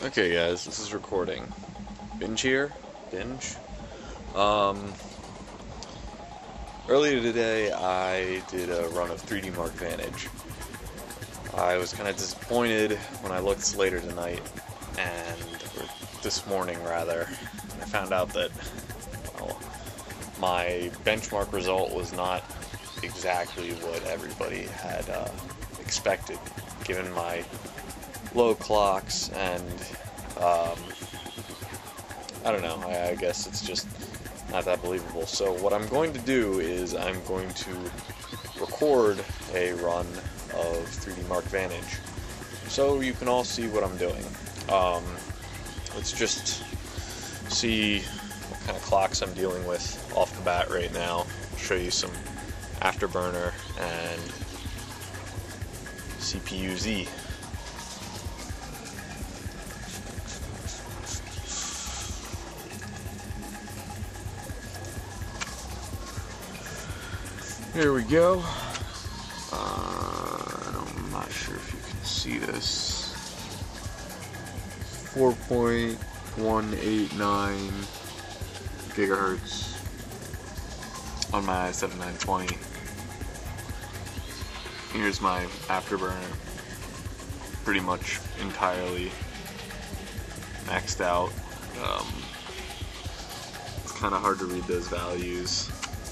Okay guys, this is recording. Binge here? Binge? Um, Earlier today I did a run of 3DMark Vantage. I was kind of disappointed when I looked later tonight, or this morning rather, and I found out that, well, my benchmark result was not exactly what everybody had expected, given my low clocks and I don't know, I guess it's just not that believable. So what I'm going to do is I'm going to record a run of 3DMark Vantage so you can all see what I'm doing. Let's just see what kind of clocks I'm dealing with off the bat right now. I'll show you some Afterburner and CPU Z. Here we go. I'm not sure if you can see this. 4.189 gigahertz on my i7-920. Here's my Afterburner. Pretty much entirely maxed out. It's kind of hard to read those values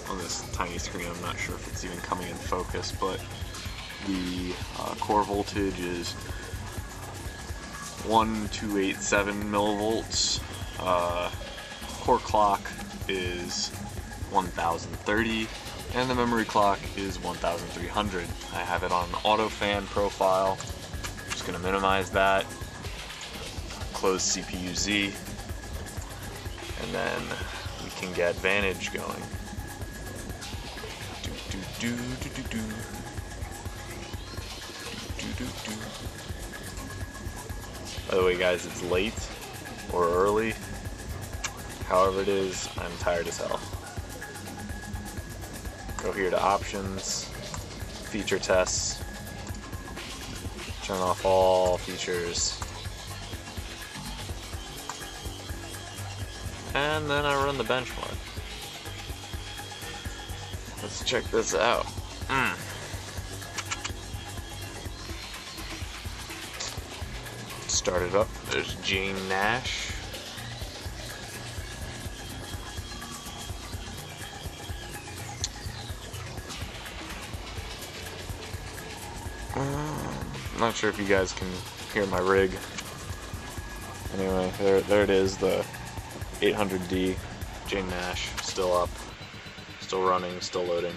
on this tiny screen. I'm not sure if it's even coming in focus, but the core voltage is 1287 millivolts. Core clock is 1030, and the memory clock is 1300. I have it on auto fan profile. I'm just going to minimize that, close CPU Z, and then we can get Vantage going. By the way guys, it's late or early, however it is, I'm tired as hell. Go here to options, feature tests, turn off all features, and then I run the benchmark. Let's check this out. Start it up. There's Jane Nash. I'm not sure if you guys can hear my rig. Anyway, there it is, the 800D Jane Nash, still up. Still running, still loading.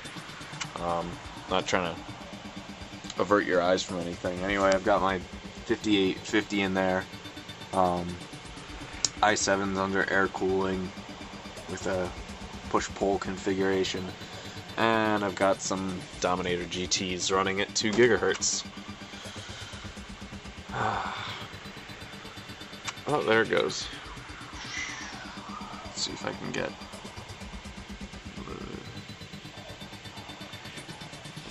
Not trying to avert your eyes from anything. Anyway, I've got my 5850 in there. i7's under air cooling with a push-pull configuration. And I've got some Dominator GTs running at 2 gigahertz. Oh, there it goes. Let's see if I can get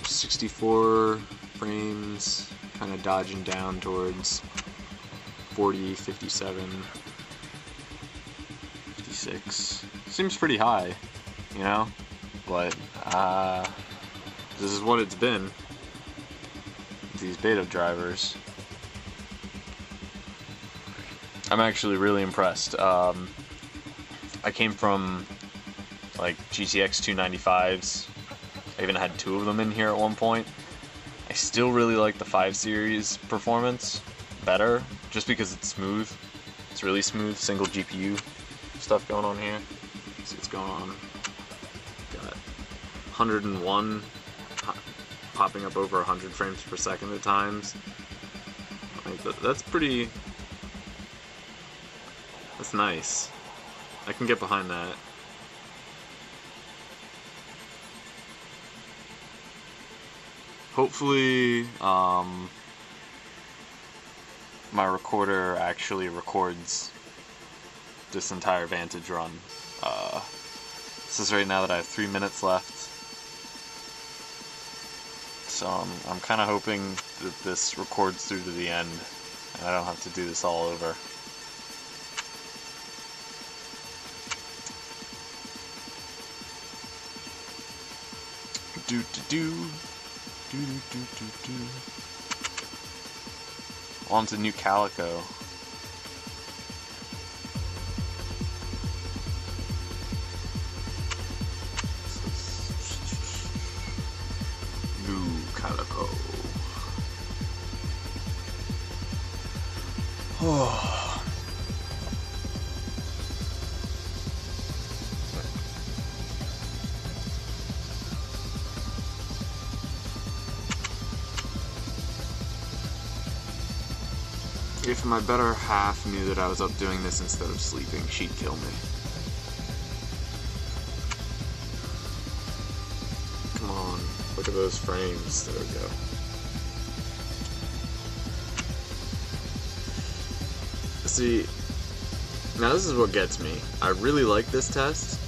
64 frames, kind of dodging down towards 40, 57, 56. Seems pretty high, you know, but this is what it's been, these beta drivers. I'm actually really impressed. I came from like GTX 295s. I even had 2 of them in here at one point. I still really like the 5 series performance better, just because it's smooth. It's really smooth, single GPU stuff going on here. See what's going on. Got 101 popping up over 100 frames per second at times. That's pretty. That's nice. I can get behind that. Hopefully, my recorder actually records this entire Vantage run. This is right now that I have 3 minutes left. So I'm kind of hoping that this records through to the end and I don't have to do this all over. do do do do do do do. On to new calico. New calico. Oh. If my better half knew that I was up doing this instead of sleeping, she'd kill me. Come on, look at those frames. There we go. See, now this is what gets me. I really like this test,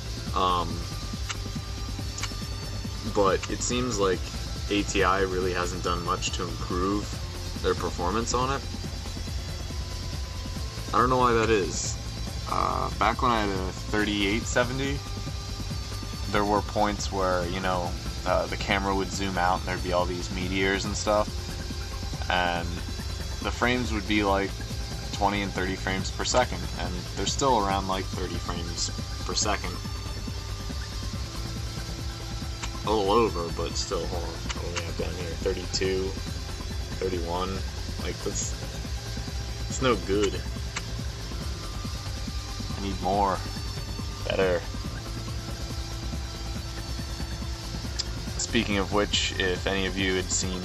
but it seems like ATI really hasn't done much to improve their performance on it. I don't know why that is. Back when I had a 3870, there were points where, you know, the camera would zoom out and there'd be all these meteors and stuff, and the frames would be like 20 and 30 frames per second, and they're still around like 30 frames per second. A little over, but still, hold on, what do we have down here? 32, 31, like it's no good. I need more, better. Speaking of which, if any of you had seen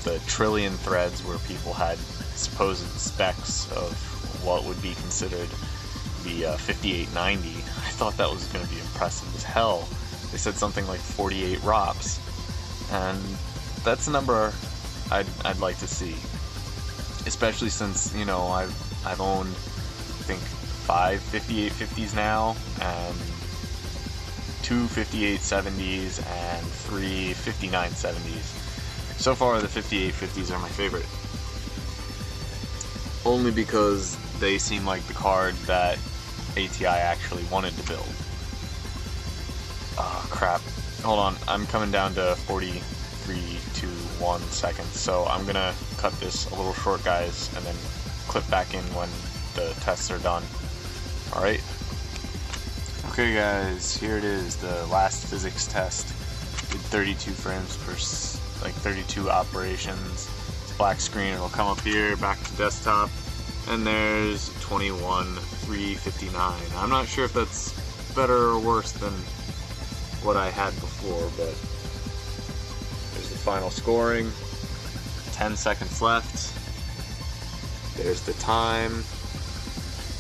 the trillion threads where people had supposed specs of what would be considered the 5890, I thought that was going to be impressive as hell. They said something like 48 ROPS, and that's a number I'd like to see, especially since, you know, I've owned, I think, 5 5850s now, and 2 5870s, and 3 5970s. So far, the 5850s are my favorite, only because they seem like the card that ATI actually wanted to build. Oh, crap. Hold on, I'm coming down to 43, 2, 1 seconds, so I'm gonna cut this a little short, guys, and then clip back in when the tests are done. Alright? Okay, guys, here it is, the last physics test. Did 32 frames per, like 32 operations. It's a black screen, it'll come up here, back to desktop, and there's 21,359. I'm not sure if that's better or worse than what I had before, but there's the final scoring. 10 seconds left. There's the time.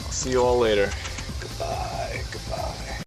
I'll see you all later. Goodbye, goodbye.